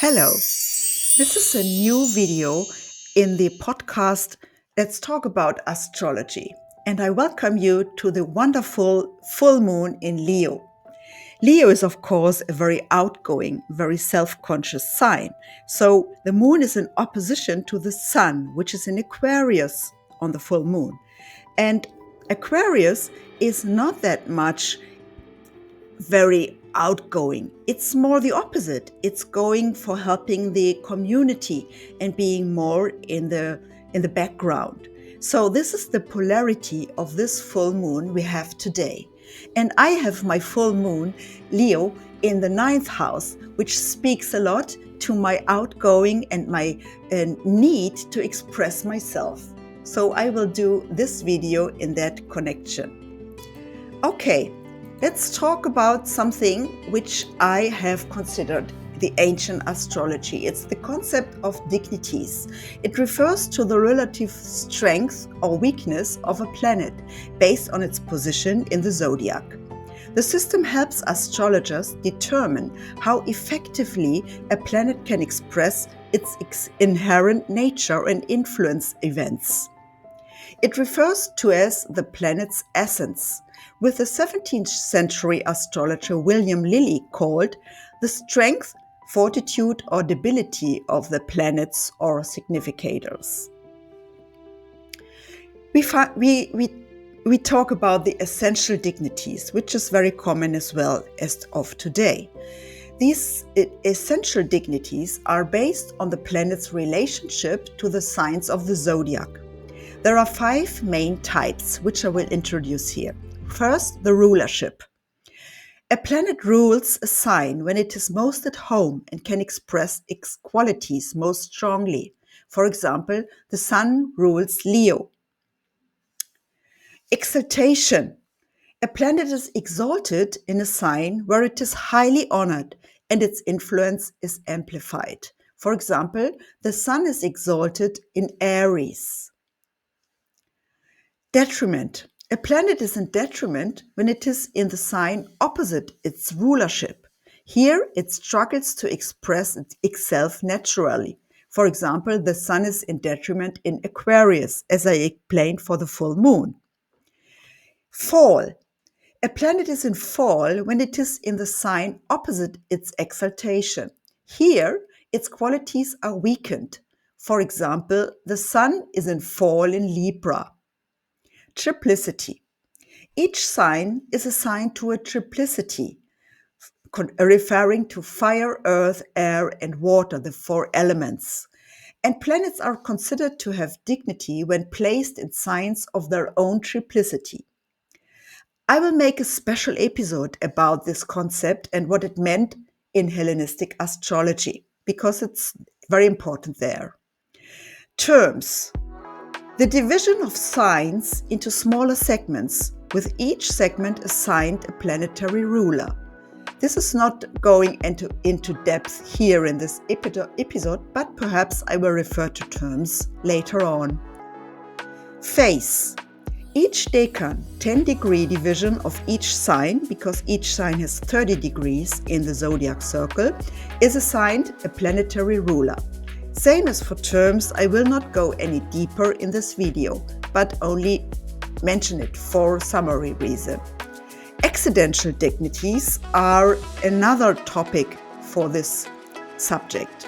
Hello, this is a new video in the podcast Let's Talk About Astrology, and I welcome you to the wonderful full moon in Leo. Leo is, of course, a very outgoing, very self conscious sign. So the moon is in opposition to the sun, which is in Aquarius on the full moon. And Aquarius is not that much very outgoing. It's more the opposite. It's going for helping the community and being more in the background. So this is the polarity of this full moon we have today. And I have my full moon, Leo, in the ninth house, which speaks a lot to my outgoing and my need to express myself. So I will do this video in that connection. Okay, let's talk about something which I have considered the ancient astrology. It's the concept of dignities. It refers to the relative strength or weakness of a planet based on its position in the zodiac. The system helps astrologers determine how effectively a planet can express its inherent nature and influence events. It refers to as the planet's essence, with the 17th century astrologer William Lilly called the strength, fortitude, or debility of the planets or significators. We talk about the essential dignities, which is very common as well as of today. These essential dignities are based on the planet's relationship to the signs of the zodiac. There are 5 main types, which I will introduce here. First, the rulership. A planet rules a sign when it is most at home and can express its qualities most strongly. For example, the sun rules Leo. Exaltation. A planet is exalted in a sign where it is highly honored and its influence is amplified. For example, the sun is exalted in Aries. Detriment. A planet is in detriment when it is in the sign opposite its rulership. Here, it struggles to express itself naturally. For example, the sun is in detriment in Aquarius, as I explained for the full moon. Fall. A planet is in fall when it is in the sign opposite its exaltation. Here, its qualities are weakened. For example, the sun is in fall in Libra. Triplicity. Each sign is assigned to a triplicity, referring to fire, earth, air, and water, the 4 elements. And planets are considered to have dignity when placed in signs of their own triplicity. I will make a special episode about this concept and what it meant in Hellenistic astrology, because it's very important there. Terms. The division of signs into smaller segments, with each segment assigned a planetary ruler. This is not going into depth here in this episode, but perhaps I will refer to terms later on. Phase. Each decan, 10-degree division of each sign, because each sign has 30 degrees in the zodiac circle, is assigned a planetary ruler. Same as for terms, I will not go any deeper in this video, but only mention it for summary reason. Accidental dignities are another topic for this subject.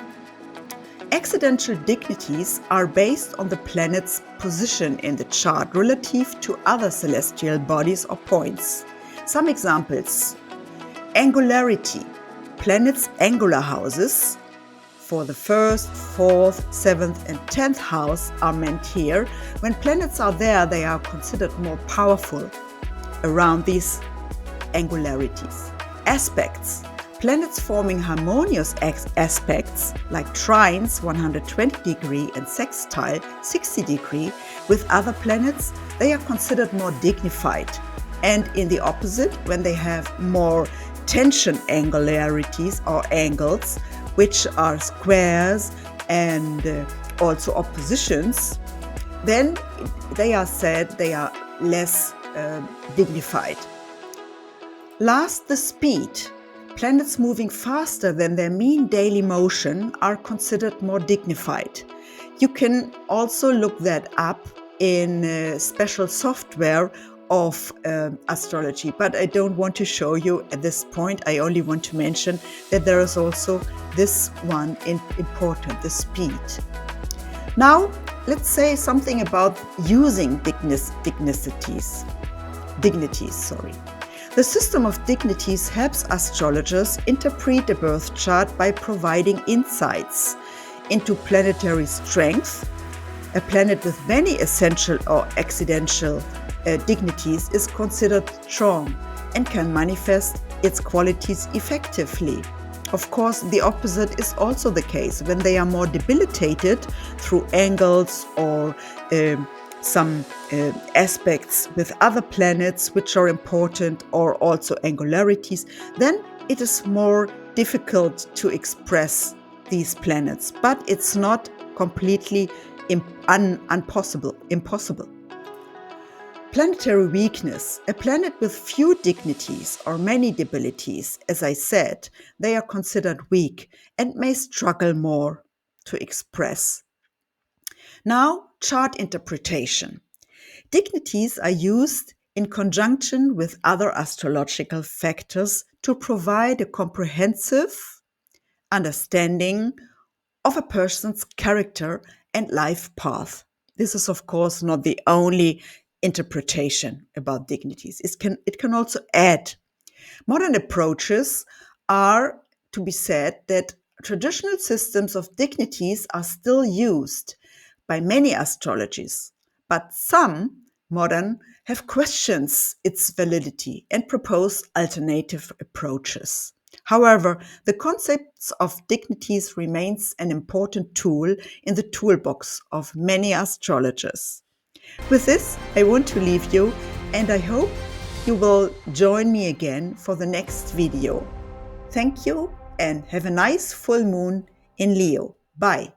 Accidental dignities are based on the planet's position in the chart relative to other celestial bodies or points. Some examples: angularity, planets' angular houses. For the 1st, 4th, 7th, and 10th house are meant here. When planets are there, they are considered more powerful around these angularities. Aspects. Planets forming harmonious aspects like trines 120 degree and sextile 60 degree with other planets, they are considered more dignified. And in the opposite, when they have more tension angularities or angles, which are squares and also oppositions, then they are said they are less dignified. Last, the speed. Planets moving faster than their mean daily motion are considered more dignified. You can also look that up in special software of astrology, but I don't want to show you at this point. I only want to mention that there is also this one important, the speed. Now, let's say something about using dignities. The system of dignities helps astrologers interpret a birth chart by providing insights into planetary strength. A planet with many essential or accidental dignities is considered strong and can manifest its qualities effectively. Of course, the opposite is also the case when they are more debilitated through angles or some aspects with other planets which are important, or also angularities, then it is more difficult to express these planets. But it's not completely impossible. Planetary weakness. A planet with few dignities or many debilities, as I said, they are considered weak and may struggle more to express. Now, chart interpretation. Dignities are used in conjunction with other astrological factors to provide a comprehensive understanding of a person's character and life path. This is, of course, not the only interpretation about dignities. It can also add. Modern approaches are to be said that traditional systems of dignities are still used by many astrologies, but some modern have questions its validity and propose alternative approaches. However, the concepts of dignities remains an important tool in the toolbox of many astrologers. With this, I want to leave you, and I hope you will join me again for the next video. Thank you and have a nice full moon in Leo. Bye.